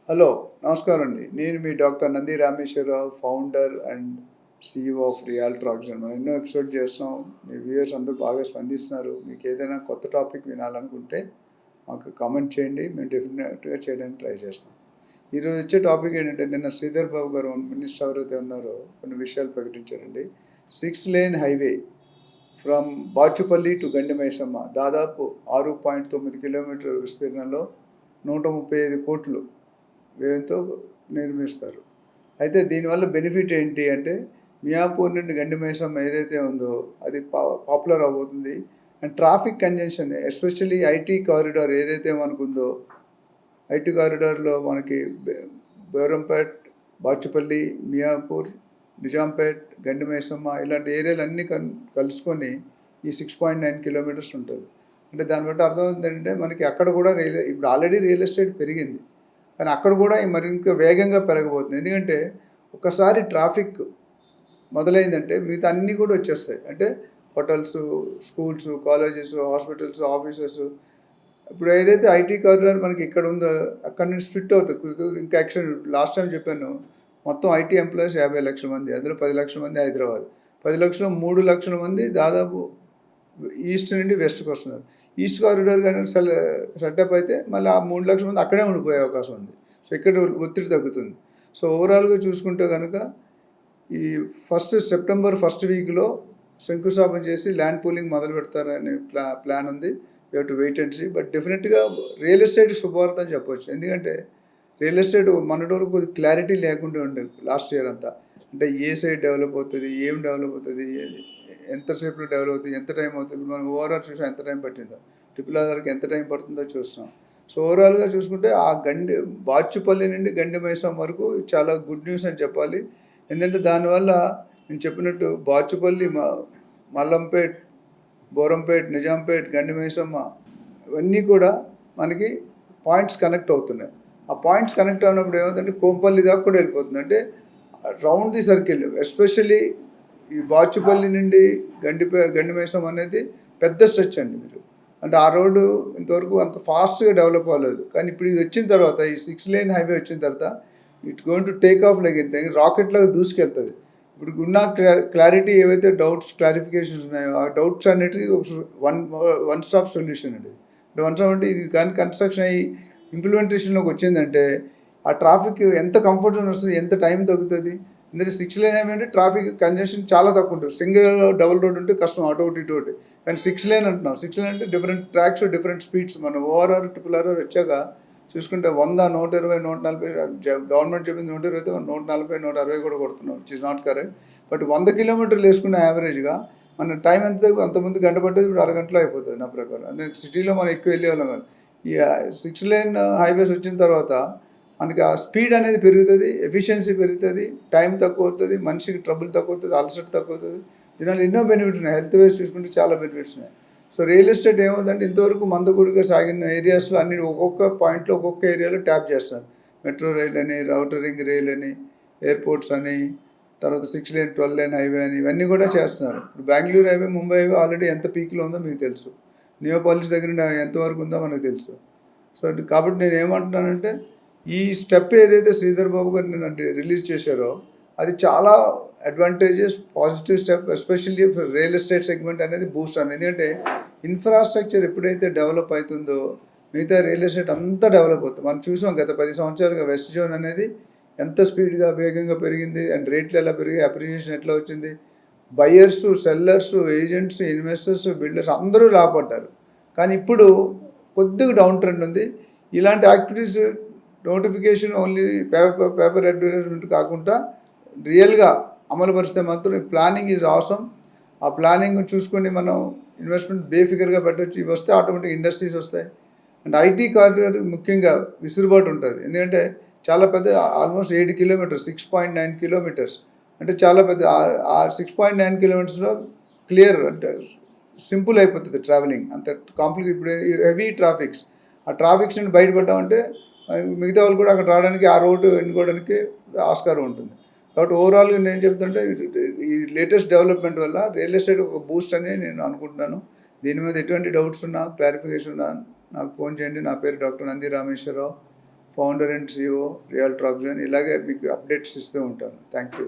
Hello, నమస్కారం అండి. నేను మీ doctor Nandi Rameshwararao, founder and CEO of reality oxygen. మనం ఎన్నో ఎపిసోడ్ చేస్తున్నాం. మీ వ్యూయర్స్ అందరూ బాగా స్పందిస్తున్నారు. మీకు ఏదైనా కొత్త టాపిక్ వినాలనుకుంటే మాకు కామెంట్ చేయండి. మేము డెఫినెట్గా చేయడానికి ట్రై చేస్తాం. ఈరోజు వచ్చే టాపిక్ ఏంటంటే, నిన్న శ్రీధర్ బాబు గారు మినిస్టర్ ఎవరైతే ఉన్నారో కొన్ని విషయాలు ప్రకటించారండి. 6 lane highway from Bachupally to Gandi Maisamma దాదాపు 6.9 కిలోమీటర్ల విస్తీర్ణంలో 135 కోట్లు వ్యయంతో నిర్మిస్తారు. అయితే దీనివల్ల బెనిఫిట్ ఏంటి అంటే, మియాపూర్ నుండి గండి మైసమ్మ ఏదైతే ఉందో అది పాపులర్ అవబోతుంది. And traffic congestion especially IT corridor ఏదైతే మనకుందో, ఐటీ కారిడార్లో మనకి బేరంపేట్, బాచుపల్లి, మియాపూర్, నిజాంపేట్, గండి మైసమ్మ ఇలాంటి ఏరియాలు అన్నీ కలుసుకొని ఈ 6.9 కిలోమీటర్స్ ఉంటుంది. అంటే దాన్ని బట్టి అర్థమవుతుంది ఏంటంటే, మనకి అక్కడ కూడా ఇప్పుడు ఆల్రెడీ రియల్ ఎస్టేట్ పెరిగింది, కానీ అక్కడ కూడా మరి ఇంకా వేగంగా పెరగబోతుంది. ఎందుకంటే ఒకసారి ట్రాఫిక్ మొదలైందంటే మిగతా అన్నీ కూడా వచ్చేస్తాయి. అంటే hotels, schools, colleges, hospitals, offices. ఇప్పుడు ఏదైతే ఐటీ కారిడార్ మనకి ఇక్కడ ఉందో అక్కడ నుంచి స్ప్లిట్ అవుతుంది. ఇంకా యాక్షన్ లాస్ట్ టైం చెప్పాను, మొత్తం ఐటీ ఎంప్లాయీస్ 50 లక్షల మంది, అందులో 10 లక్షల మంది హైదరాబాద్, 10 లక్షలు 3 లక్షల మంది దాదాపు ఈస్ట్ నుండి వెస్ట్కి వస్తున్నారు. ఈస్ట్ కారిడార్ కానీ సెటప్ అయితే మళ్ళీ ఆ 3 లక్షల మంది అక్కడే ఉండిపోయే అవకాశం ఉంది. సో ఇక్కడ ఒత్తిడి తగ్గుతుంది. సో ఓవరాల్గా చూసుకుంటే కనుక ఈ సెప్టెంబర్ ఫస్ట్ వీక్లో శంకుస్థాపన చేసి ల్యాండ్ పూలింగ్ మొదలు పెడతారనే ప్లాన్ ఉంది. You have to wait and see. But డెఫినెట్గా రియల్ ఎస్టేట్ శుభవార్త అని చెప్పవచ్చు. ఎందుకంటే రియల్ ఎస్టేట్ మొన్నటి వరకు కొద్దిగా క్లారిటీ లేకుండా ఉండే లాస్ట్ ఇయర్ అంతా. అంటే ఏ సైడ్ డెవలప్ అవుతుంది, ఏం డెవలప్ అవుతుంది, ఎంతసేపులో డెవలప్ అవుతుంది, ఎంత టైం అవుతుంది. మనం ఓవరాల్ చూసాం ఎంత టైం పట్టిందో, RRRకి ఎంత టైం పడుతుందో చూస్తున్నాం. సో ఓవరాల్గా చూసుకుంటే ఆ బాచుపల్లి నుండి గండి మైసమ్మ వరకు చాలా గుడ్ న్యూస్ అని చెప్పాలి. ఎందుకంటే దానివల్ల నేను చెప్పినట్టు బాచుపల్లి, మల్లంపేట్, బోరంపేట్, నిజాంపేట్, గండి మైసమ్మ ఇవన్నీ కూడా మనకి పాయింట్స్ కనెక్ట్ అవుతున్నాయి. ఆ పాయింట్స్ కనెక్ట్ అయినప్పుడు ఏమవుతుందంటే కోంపల్లి దాకా కూడా వెళ్ళిపోతుంది. అంటే రౌండ్ ది సర్కిల్. ఎస్పెషల్లీ ఈ బాచుపల్లి నుండి గండి మైసమ్మ అనేది పెద్ద స్ట్రెచ్ అండి. మీరు అంటే ఆ రోడ్డు ఇంతవరకు అంత ఫాస్ట్గా డెవలప్ అవ్వలేదు. కానీ ఇప్పుడు ఇది వచ్చిన తర్వాత, ఈ 6 లేన్ హైవే వచ్చిన తర్వాత it going to take off like rocket లాగా దూసుకెళ్తుంది. ఇప్పుడు ఉన్న క్లారిటీ ఏవైతే డౌట్స్, క్లారిఫికేషన్స్ ఉన్నాయో ఆ డౌట్స్ అన్నిటికీ వన్ స్టాప్ సొల్యూషన్ అండి. అంటే వన్ స్టాప్ అంటే ఇది కానీ కన్స్ట్రక్షన్ అయ్యి ఇంప్లిమెంటేషన్లోకి వచ్చిందంటే ఆ ట్రాఫిక్ ఎంత కంఫర్ట్ జోన్ వస్తుంది, ఎంత టైం తగ్గుతుంది. ఎందుకంటే 6 లేన్ ఏమంటే ట్రాఫిక్ కంజెషన్ చాలా తక్కువ ఉంటుంది. సింగిల్ డబుల్ రోడ్ ఉంటే కష్టం, అటు ఒకటి ఇటు ఒకటి. కానీ 6 లేన్ అంటున్నాం. 6 లేన్ అంటే డిఫరెంట్ ట్రాక్స్, డిఫరెంట్ స్పీడ్స్. మనం ORR, RRR వచ్చాక చూసుకుంటే 100, 120, 140 గవర్నమెంట్ చెప్పింది 120 అయితే 140, 160 కూడా కొడుతున్నాం, which is not correct. But 100 కిలోమీటర్లు వేసుకున్న యావరేజ్గా మన టైం ఎంత అంతకుముందు గంట పట్టేది ఇప్పుడు అరగంటలో అయిపోతుంది నా ప్రకారం. అంటే సిటీలో మనం ఎక్కువ వెళ్ళేవాళ్ళం కాదు. ఈ 6 లేన్ హైవేస్ వచ్చిన తర్వాత మనకి ఆ స్పీడ్ అనేది పెరుగుతుంది, ఎఫిషియన్సీ పెరుగుతుంది, టైం తక్కువ అవుతుంది, మనిషికి ట్రబుల్ తక్కువ అవుతుంది, అలసట తక్కువ అవుతుంది. దీనివల్ల ఎన్నో బెనిఫిట్స్ ఉన్నాయి. హెల్త్ వైజ్ చూసుకుంటే చాలా బెనిఫిట్స్ ఉన్నాయి. సో రియల్ ఎస్టేట్ ఏమవుతుందంటే ఇంతవరకు మందగుడిగా సాగిన ఏరియాస్లో అన్ని ఒక్కొక్క పాయింట్లో ఒక్కొక్క ఏరియాలో ట్యాప్ చేస్తారు. మెట్రో రైల్ అని, రౌటర్ రింగ్ రైల్ అని, ఎయిర్పోర్ట్స్ అని, తర్వాత 6 లేన్ 12 లేన్ హైవే అని ఇవన్నీ కూడా చేస్తున్నారు. ఇప్పుడు Bengaluru highway, Mumbai highway already ఎంత పీక్లో ఉందో మీకు తెలుసు. నియోపాలిస్ దగ్గర ఎంతవరకు ఉందో మనకు తెలుసు. సో కాబట్టి నేను ఏమంటున్నానంటే ఈ స్టెప్ ఏదైతే శ్రీధర్ బాబు గారు నిన్న రిలీజ్ చేశారో అది చాలా advantages, positive step. Especially real estate segment అనేది బూస్ట్ అని. ఎందుకంటే ఇన్ఫ్రాస్ట్రక్చర్ ఎప్పుడైతే డెవలప్ అవుతుందో మిగతా రియల్ ఎస్టేట్ అంతా డెవలప్ అవుతుంది. మనం చూసాం గత 10 సంవత్సరాలుగా వెస్ట్ జోన్ అనేది ఎంత స్పీడ్గా వేగంగా పెరిగింది, అండ్ రేట్లు ఎలా పెరిగాయి, అప్రిషియేషన్ ఎట్లా వచ్చింది. Buyers, sellers, agents, investors, builders అందరూ లాభపడ్డారు. కానీ ఇప్పుడు కొద్దిగా డౌన్ ట్రెండ్ ఉంది. ఇలాంటి activities notification only paper advertisement కాకుండా రియల్గా అమలు పరిస్తే మాత్రం ప్లానింగ్ ఈజ్ ఆసమ్. ఆ ప్లానింగ్ చూసుకొని మనం ఇన్వెస్ట్మెంట్ బేఫిగర్గా పెట్టవచ్చు. ఇవి వస్తే ఆటోమేటిక్ ఇండస్ట్రీస్ వస్తాయి. అండ్ ఐటీ కారిడార్ ముఖ్యంగా విసురుబాటు ఉంటుంది. ఎందుకంటే చాలా పెద్ద, ఆల్మోస్ట్ 7 కిలోమీటర్స్, 6.9 కిలోమీటర్స్. అంటే చాలా పెద్ద. ఆ 6.9 కిలోమీటర్స్లో క్లియర్ అంటే సింపుల్ అయిపోతుంది ట్రావెలింగ్. అంత కాంప్లికేట్. ఇప్పుడు హెవీ ట్రాఫిక్స్, ఆ ట్రాఫిక్స్ నుండి బయటపడ్డామంటే మిగతా వాళ్ళు కూడా అక్కడ రావడానికి, ఆ రోడ్డు ఎన్నుకోవడానికి ఆస్కారం ఉంటుంది. కాబట్టి ఓవరాల్గా నేను చెప్తుంటే ఈ లేటెస్ట్ డెవలప్మెంట్ వల్ల రియల్ ఎస్టేట్ ఒక బూస్ట్ అని నేను అనుకుంటున్నాను. దీని మీద ఎటువంటి డౌట్స్ ఉన్నా, క్లారిఫికేషన్ ఉన్నా నాకు ఫోన్ చేయండి. నా పేరు doctor Nandi Rameshwararao, founder and CEO real ట్రాక్జన్. ఇలాగే మీకు అప్డేట్స్ ఇస్తూ ఉంటాను. Thank you.